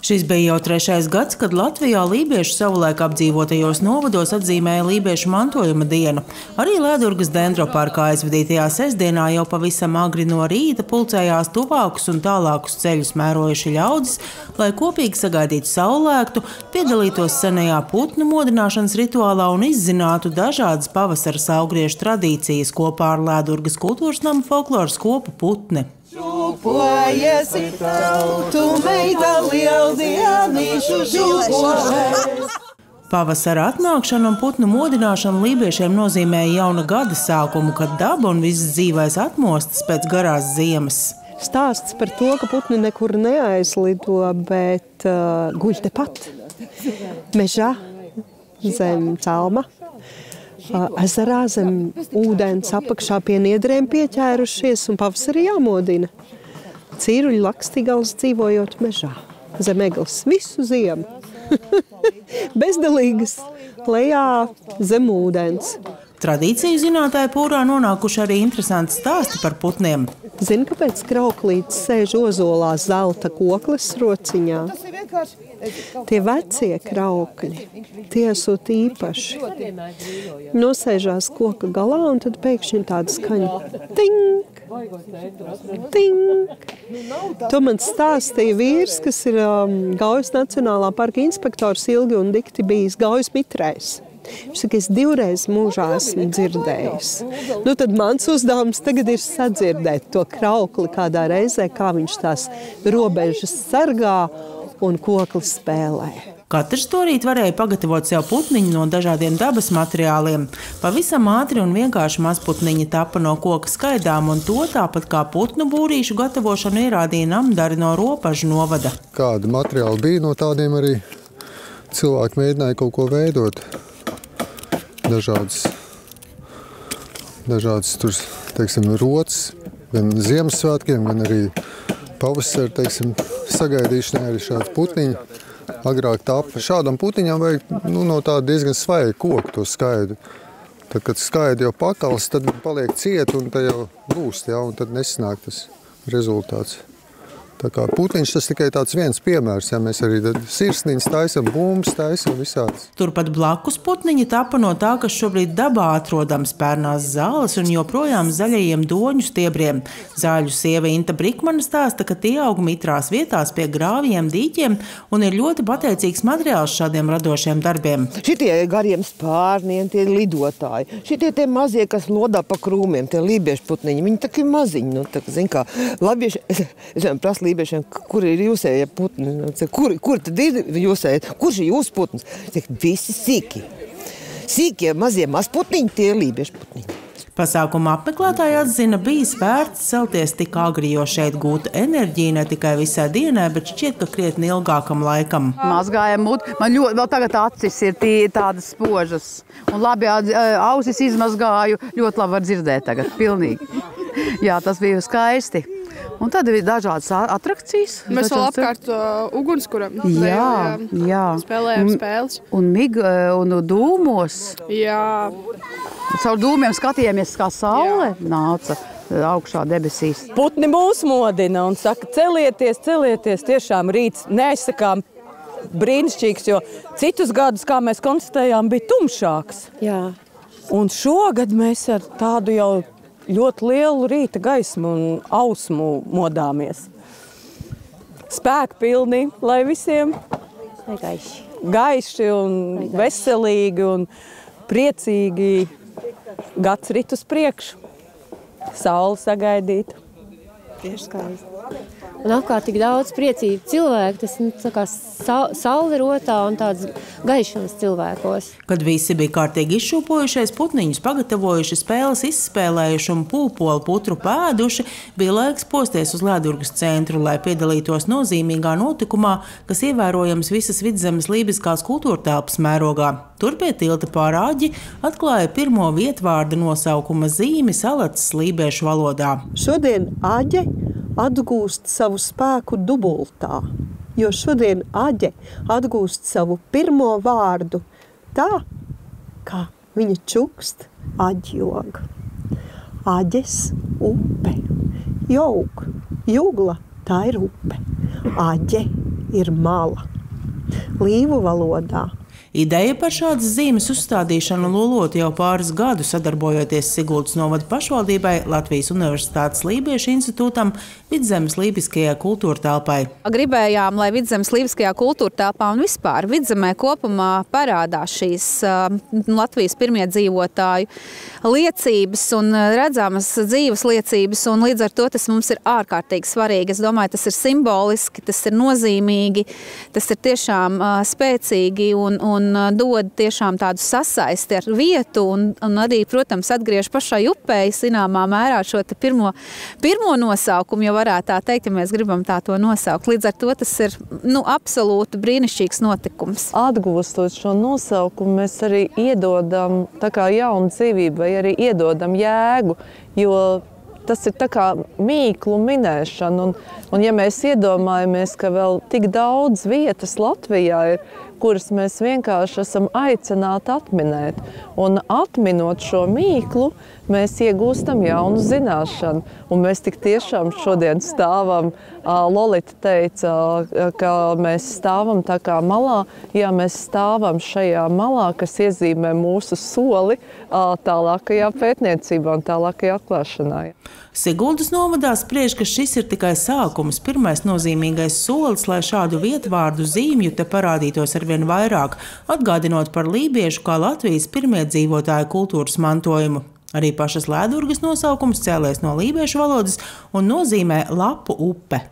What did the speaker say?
Šis bija jau 3. gads, kad Latvijā lībiešu savulaik apdzīvotajos novados atzīmēja lībiešu mantojuma dienu. Arī Lēdurgas dendroparkā aizvadītajā sestdienā jau pavisam agri no rīta pulcējās tuvākus un tālākus ceļus mērojuši ļaudis, lai kopīgi sagaidītu saulēktu, piedalītos senajā putnu modināšanas rituālā un izzinātu dažādas pavasara saulgriežu tradīcijas kopā ar Lēdurgas kultūras nama folkloras kopu Putni. Šūpojies ir tautu meita lieldienīšu šūpojies. Pavasara atnākšana un putnu modināšana lībiešiem nozīmēja jauna gada sākumu, kad daba un viss dzīvais atmostas pēc garās ziemas. Stāsts par to, ka putni nekur neaizlido, bet guļ tepat. Mežā, zem celma. Ezerā zem ūdens apakšā pie niedrēm pieķērušies un pavasarī jāmodina. Cīruļu lakstīgals dzīvojot mežā, zem egles visu ziemu. Bezdelīgas lejā zem ūdens. Tradīciju zinātāji pūrā nonākuši arī interesanti stāsti par putniem. Zini, kāpēc krauklītis sēž ozolā zelta kokles rociņā? Tie vecie kraukļi, tie esot īpaši. Nosēžās koka galā un tad pēkšņi tāda skaņa. Tink! Tink! To man stāstīja vīrs, kas ir Gaujas Nacionālā parka inspektors ilgi un dikti bijis Gaujas mitrējs. Viņš saka, es 2 reizes mūžā esmu dzirdējis. Nu, tad mans uzdevums tagad ir sadzirdēt to kraukli kādā reizē, kā viņš tās robežas sargā un kokli spēlē. Katrs to rīt varēja pagatavot sev putniņu no dažādiem dabas materiāliem. Pavisam ātri un vienkārši mazputniņi tapa no koka skaidām, un to tāpat kā putnu būrīšu gatavošanu ierādīja namdari no Ropažu novada. Kādi materiāli bija, no tādiem arī cilvēki mēģināja kaut ko veidot. Dažādas tur, teiksim, rotas, gan Ziemassvētkiem, gan arī pavasara, teiksim, sagaidīšanai arī šādi putniņi. Agrāk tapa. Šādam putiņam vajag no tāda diezgan svaiga koka to skaidu. Tad, kad skaidi jau pakals, tad paliek ciet un tad jau lūst, un tad nesanāk tas rezultāts. Tā kā putiņš tas tikai tāds viens piemērs, mēs arī sirsniņas taisam, bumbas taisam visādas. Turpat blakus putniņi tapa no tā, kas šobrīd dabā atrodams pērnās zāles un joprojām zaļajiem doņu stiebriem. Zāļu sieva Inta Brikmana stāsta, ka tie aug mitrās vietās pie grāviem, dīķiem un ir ļoti pateicīgs materiāls šādiem radošiem darbiem. Šitie gariem spārniem, tie lidotāji, šitie tie mazie, kas lodā pa krūmiem, tie lībiešu putniņi, viņi tā kā maziņi, nu, tā kā, zin kā, latvieši, es prasu lībiešiem, kur ir jūsējie putni, kur tad ir jūsējie, kurš ir jūsu putns? Visi sīki. Sīkie mazie mazputniņi, tie ir lībiešu putniņi. Pasākuma apmeklētāji atzina, bijis vērts celties tik agri, jo šeit gūta enerģija ne tikai visai dienai, bet šķiet, ka krietni ilgākam laikam. Mazgājam muti, man ļoti, vēl tagad acis ir tādas spožas. Un labi ausis izmazgāju, ļoti labi var dzirdēt tagad, pilnīgi. Jā, tas bija skaisti. Un tad bija dažādas atrakcijas. Mēs vēl apkārt ugunskuram. Jā. Spēlējām spēles. Un dūmos. Jā. Caur dūmiem skatījāmies, kā saule nāca augšā debesīs. Putni mūs modina un saka, celieties, tiešām rīts neaizsakām brīnišķīgs, jo citus gadus, kā mēs konstatējām, bija tumšāks. Jā. Un šogad mēs ar tādu jau ļoti lielu rīta gaismu un ausmu modāmies. Spēku pilni, lai visiem gaiši un veselīgi un priecīgi gads rit uz priekšu. Sauli sagaidīt. Tieši skaisti. Un apkārt tik daudz priecīgu cilvēku, tas tā kā saule rotā un tāds gaišums cilvēkos. Kad visi bija kārtīgi izšūpojušies, putniņus pagatavojuši, spēles izspēlējuši un pūpolu putru pēduši, bija laiks posties uz Lēdurgas centru, lai piedalītos nozīmīgā notikumā, kas ievērojams visas Vidzemes lībiskās kultūrtelpas mērogā. Tur pie tilta pār Aģi atklāja pirmo vietvārda nosaukuma zīmi Salaces lībiešu valodā. Šodien Aģe atgūst savu spēku dubultā, jo šodien Aģe atgūst savu pirmo vārdu tā, kā viņa čukst aģjog. Aģes upe, jog, jugla, tā ir upe. Aģe, ir mala. Līvu valodā. Ideja par šādas zīmes uzstādīšanu lolot jau pāris gadu, sadarbojoties Siguldas novada pašvaldībai, Latvijas Universitātes Lībiešu institūtam, Vidzemes lībiskajai kultūra telpai. Gribējām, lai Vidzemes lībiskajā kultūra telpā un vispār Vidzemē kopumā parādās šīs Latvijas pirmie dzīvotāju liecības un redzamas dzīves liecības, un līdz ar to tas mums ir ārkārtīgi svarīgi. Es domāju, tas ir simboliski, tas ir nozīmīgi, tas ir tiešām spēcīgi un dod tiešām tādu sasaisti ar vietu un arī, protams, atgriež pašai upei zināmā mērā šo pirmo nosaukumu, jo varētu tā teikt, ja mēs gribam tā to nosaukt. Līdz ar to tas ir absolūti brīnišķīgs notikums. Atgūstot šo nosaukumu, mēs arī iedodam tā kā jaunu dzīvību vai arī iedodam jēgu, jo tas ir tā kā mīklu minēšana. Un ja mēs iedomājamies, ka vēl tik daudz vietas Latvijā ir, kuras mēs vienkārši esam aicināti atminēt. Un atminot šo mīklu, mēs iegūstam jaunu zināšanu. Un mēs tik tiešām šodien stāvam, Lolita teica, ka mēs stāvam tā kā malā. Jā, mēs stāvam šajā malā, kas iezīmē mūsu soli tālākajā pētniecībā un tālākajā atklāšanā. Siguldas novadā spriež, ka šis ir tikai sākums, pirmais nozīmīgais solis, lai šādu vietvārdu zīmju te parādītos arvien vairāk, atgādinot par lībiešu kā Latvijas pirmie dzīvotāju kultūras mantojumu. Arī pašas Lēdurgas nosaukums cēlies no lībiešu valodas un nozīmē lapu upe.